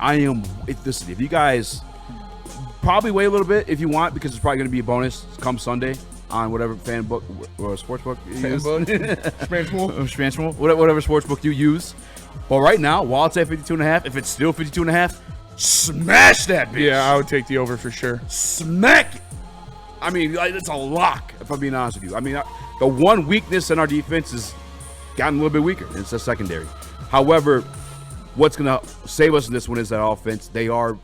Listen, if you guys probably wait a little bit if you want, because it's probably going to be a bonus come Sunday on whatever fan book or sports book you use. Whatever sports book you use. But right now, while it's at 52.5, if it's still 52.5, smash that bitch. Yeah, I would take the over for sure. Smack it. I mean, it's a lock, if I'm being honest with you. I mean, the one weakness in our defense has gotten a little bit weaker, and it's the secondary. However, what's going to save us in this one is that offense. The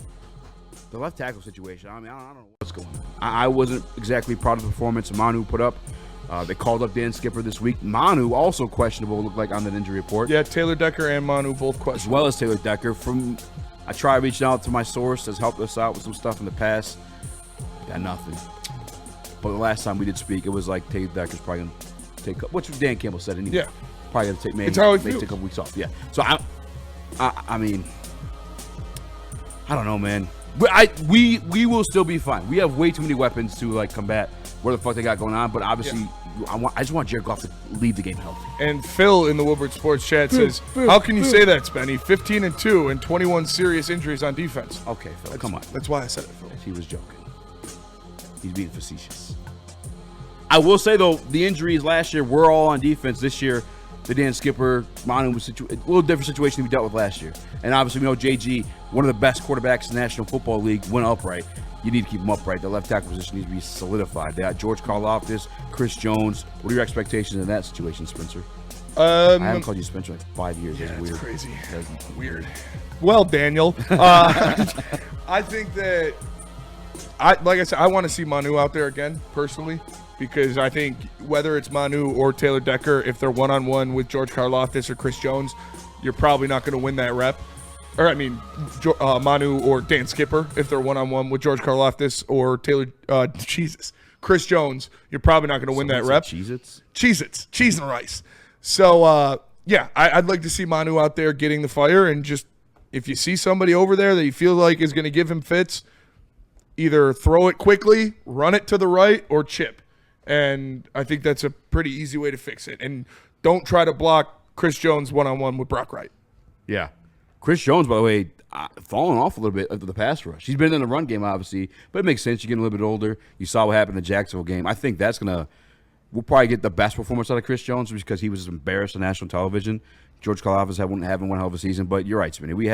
left tackle situation. I mean, I don't know what's going on. I wasn't exactly proud of the performance Manu put up. They called up Dan Skipper this week. Manu also questionable, looked like on that injury report. Yeah, Taylor Decker and Manu both questionable. As well as Taylor Decker. I tried reaching out to my source that's helped us out with some stuff in the past. Got nothing. But the last time we did speak, it was like Taylor Decker's probably going to take – which Dan Campbell said anyway. Yeah. Probably going to take maybe take a couple weeks off. Yeah. So, I mean, I don't know, man. We will still be fine. We have way too many weapons to, like, combat where the fuck they got going on. But obviously, I just want Jared Goff to leave the game healthy. And Phil in the Woodward Sports chat says, how can you say that, Spenny? 15-2 and 21 serious injuries on defense. Okay, Phil, come on. That's why I said it, Phil. He was joking. He's being facetious. I will say, though, the injuries last year were all on defense. This year, the Dan Skipper, Manu was a little different situation than we dealt with last year. And obviously, we know JG, one of the best quarterbacks in the National Football League, went upright. You need to keep him upright. The left tackle position needs to be solidified. They got George Karlaftis, Chris Jones. What are your expectations in that situation, Spencer? I haven't called you Spencer in like 5 years. Yeah, That's weird. It's crazy. Weird. Well, Daniel, I think that like I said, I want to see Manu out there again, personally, because I think whether it's Manu or Taylor Decker, if they're one-on-one with George Karlaftis or Chris Jones, you're probably not going to win that rep. Or, I mean, Manu or Dan Skipper, if they're one-on-one with George Karlaftis or Chris Jones, you're probably not going to win that rep. Cheez-Its? Cheez-Its. Cheese and rice. So, yeah, I'd like to see Manu out there getting the fire, and just if you see somebody over there that you feel like is going to give him fits, either throw it quickly, run it to the right, or chip. And I think that's a pretty easy way to fix it. And don't try to block Chris Jones one-on-one with Brock Wright. Yeah. Chris Jones, by the way, falling off a little bit of the pass rush. He's been in the run game, obviously, but it makes sense. You're getting a little bit older. You saw what happened in the Jacksonville game. I think that's going to – we'll probably get the best performance out of Chris Jones because he was embarrassed on national television. George Karlaftis having one hell of a season. But you're right, Smitty. We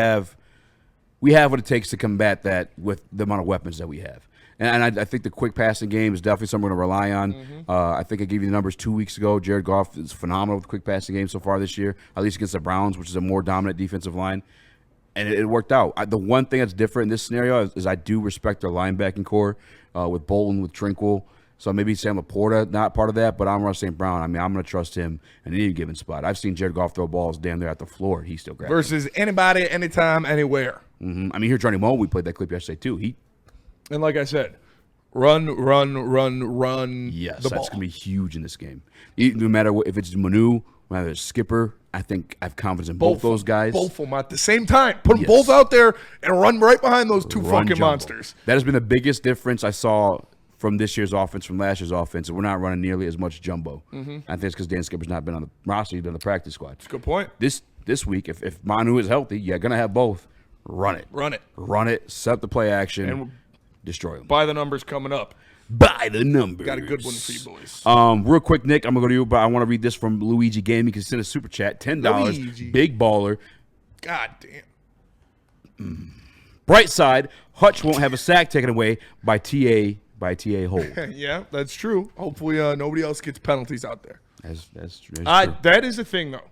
have what it takes to combat that with the amount of weapons that we have. And I think the quick passing game is definitely something we're going to rely on. Mm-hmm. I think I gave you the numbers 2 weeks ago. Jared Goff is phenomenal with the quick passing game so far this year, at least against the Browns, which is a more dominant defensive line. And it worked out. The one thing that's different in this scenario is I do respect their linebacking core with Bolton, with Trinkle. So maybe Sam LaPorta, not part of that, but Amon-Ra St. Brown. I mean, I'm going to trust him in any given spot. I've seen Jared Goff throw balls damn there at the floor. He still grabs versus them. Anybody, anytime, anywhere. Mm-hmm. I mean, here Jamo, we played that clip yesterday too. And like I said, run yes, the ball. That's going to be huge in this game. No matter what, if it's Manu, whether it's Skipper, I think I have confidence in both those guys. Both of them at the same time. Put them both out there and run right behind those two fucking jumbo. Monsters. That has been the biggest difference I saw from this year's offense, from last year's offense. We're not running nearly as much jumbo. Mm-hmm. I think it's because Dan Skipper's not been on the roster. He's been on the practice squad. That's a good point. This week, if Manu is healthy, you're going to have both. Run it. Set up the play action. And destroy them. By the numbers coming up. By the numbers. Got a good one for you boys. Real quick, Nick, I'm going to go to you, but I want to read this from Luigi Gaming because he sent a super chat. $10. Luigi. Big baller. God damn. Bright side, Hutch won't have a sack taken away by TA Hold. Yeah, that's true. Hopefully nobody else gets penalties out there. That's true. That is the thing, though.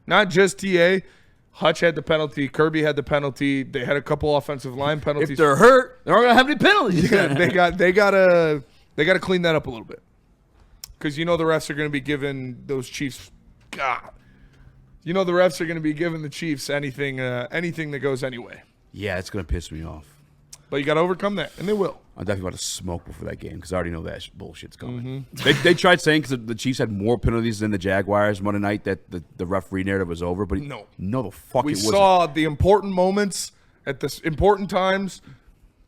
Not just TA. Hutch had the penalty. Kirby had the penalty. They had a couple offensive line penalties. If they're hurt, they're not gonna have any penalties. Yeah, they gotta clean that up a little bit, because the refs are gonna be giving those Chiefs. God, the refs are gonna be giving the Chiefs anything that goes anyway. Yeah, it's gonna piss me off. But you gotta overcome that, and they will. I'm definitely about to smoke before that game because I already know that bullshit's coming. Mm-hmm. They tried saying because the Chiefs had more penalties than the Jaguars Monday night that the referee narrative was over, but no, the fuck it wasn't. We saw the important moments at the important times.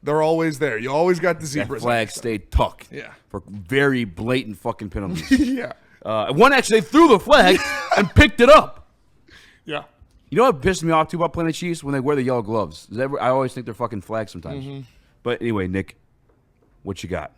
They're always there. You always got the zebras. That flag stayed tucked. Yeah, for very blatant fucking penalties. Yeah, one actually threw the flag and picked it up. Yeah, You know what pisses me off too about playing the Chiefs? When they wear the yellow gloves. I always think they're fucking flags sometimes. Mm-hmm. But anyway, Nick, what you got?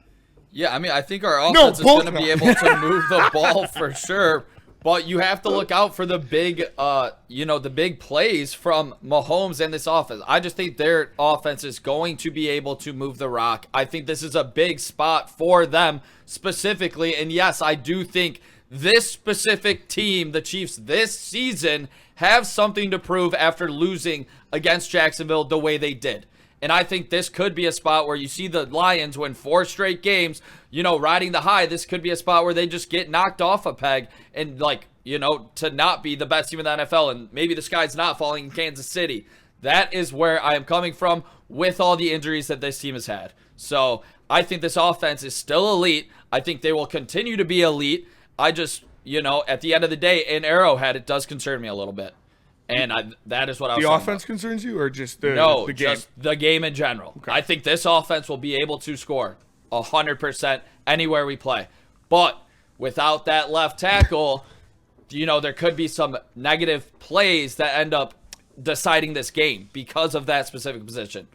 Yeah, I mean, I think our offense is going to be able to move the ball for sure. But you have to look out for the big, the big plays from Mahomes and this offense. I just think their offense is going to be able to move the rock. I think this is a big spot for them specifically. And yes, I do think this specific team, the Chiefs this season, have something to prove after losing against Jacksonville the way they did. And I think this could be a spot where you see the Lions win 4 straight games, riding the high. This could be a spot where they just get knocked off a peg and, to not be the best team in the NFL. And maybe the sky's not falling in Kansas City. That is where I am coming from with all the injuries that this team has had. So I think this offense is still elite. I think they will continue to be elite. I just, at the end of the day, in Arrowhead, it does concern me a little bit. And that is what I was saying. The offense concerns you, or just the game? Just the game in general. Okay. I think this offense will be able to score 100% anywhere we play. But without that left tackle, there could be some negative plays that end up deciding this game because of that specific position.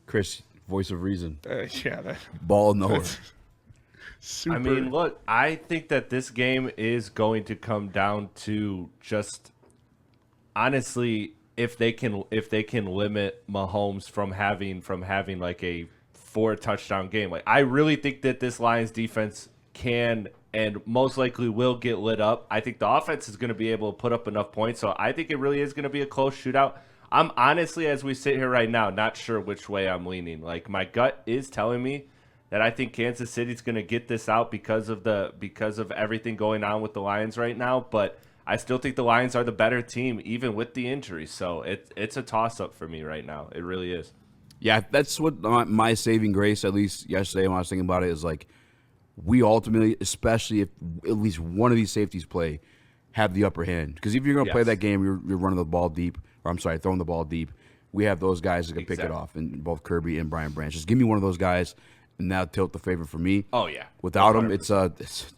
Chris, voice of reason. Ball in the horn. I mean, look, I think that this game is going to come down to just – honestly, if they can limit Mahomes from having like a 4 touchdown game, like I really think that this Lions defense can and most likely will get lit up. I think the offense is going to be able to put up enough points, so I think it really is going to be a close shootout. I'm honestly, as we sit here right now, not sure which way I'm leaning. Like my gut is telling me that I think Kansas City's going to get this out because of everything going on with the Lions right now, but I still think the Lions are the better team, even with the injuries. So it's a toss-up for me right now. It really is. Yeah, that's what my saving grace, at least yesterday when I was thinking about it, is like we ultimately, especially if at least one of these safeties play, have the upper hand. Because if you're going to play that game, you're running the ball deep, throwing the ball deep. We have those guys that can pick it off, and both Kirby and Brian Branch. Just give me one of those guys, and that'll tilt the favor for me. Oh, yeah. Without them, it's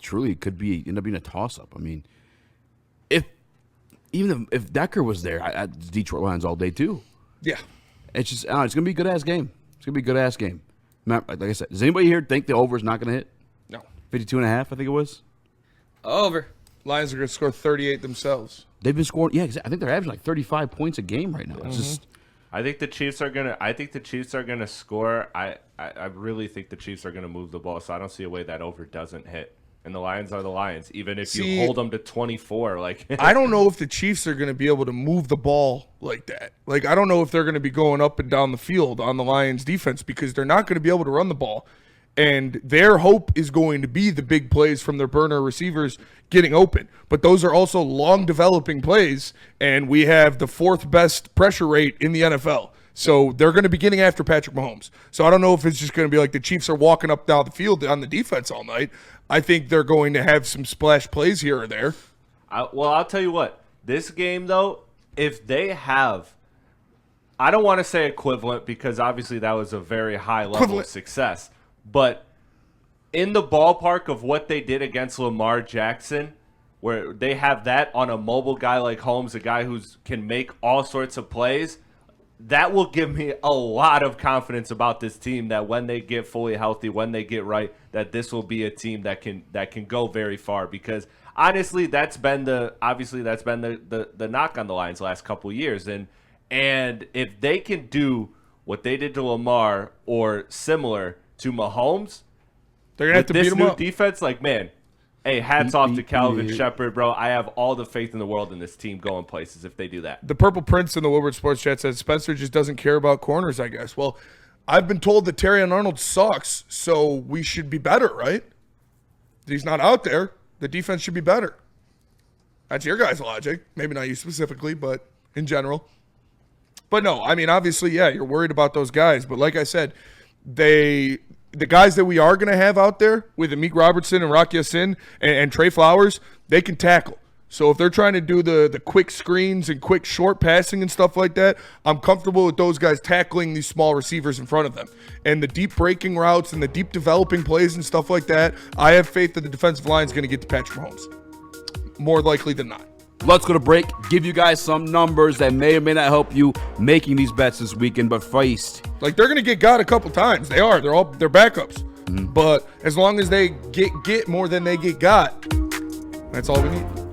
truly could end up being a toss-up. I mean, if Decker was there, I'd Detroit Lions all day too. Yeah, it's just it's gonna be a good ass game. It's gonna be a good ass game. Like I said, does anybody here think the over is not gonna hit? No, 52.5, I think it was. Over. Lions are gonna score 38 themselves. They've been scoring. Yeah, I think they're averaging like 35 points a game right now. It's just. I think the Chiefs are gonna score. I really think the Chiefs are gonna move the ball. So I don't see a way that over doesn't hit. And the Lions are the Lions, even if you hold them to 24. Like I don't know if the Chiefs are going to be able to move the ball like that. Like I don't know if they're going to be going up and down the field on the Lions defense because they're not going to be able to run the ball. And their hope is going to be the big plays from their burner receivers getting open. But those are also long developing plays, and we have the 4th best pressure rate in the NFL. So they're going to be getting after Patrick Mahomes. So I don't know if it's just going to be like the Chiefs are walking up down the field on the defense all night. I think they're going to have some splash plays here or there. I'll tell you what. This game, though, if they have – I don't want to say equivalent because obviously that was a very high level of success. But in the ballpark of what they did against Lamar Jackson, where they have that on a mobile guy like Holmes, a guy who can make all sorts of plays – that will give me a lot of confidence about this team that when they get fully healthy, when they get right, that this will be a team that can go very far. Because honestly, that's been the knock on the Lions the last couple of years. And if they can do what they did to Lamar or similar to Mahomes, they're gonna have to beat them up. Defense, like man. Hey, hats off to Calvin Shepard, bro. I have all the faith in the world in this team going places if they do that. The Purple Prince in the Woodward Sports Chat says Spencer just doesn't care about corners, I guess. Well, I've been told that Terrion Arnold sucks, so we should be better, right? He's not out there. The defense should be better. That's your guys' logic. Maybe not you specifically, but in general. But no, I mean, obviously, yeah, you're worried about those guys. But like I said, the guys that we are going to have out there with Amik Robertson and Rock Ya-Sin and Trey Flowers, they can tackle. So if they're trying to do the quick screens and quick short passing and stuff like that, I'm comfortable with those guys tackling these small receivers in front of them. And the deep breaking routes and the deep developing plays and stuff like that, I have faith that the defensive line is going to get to Patrick Mahomes. More likely than not. Let's go to break. Give you guys some numbers that may or may not help you making these bets this weekend. But first, like they're gonna get got a couple times. They are. They're backups. But as long as they get more than they get got, that's all we need.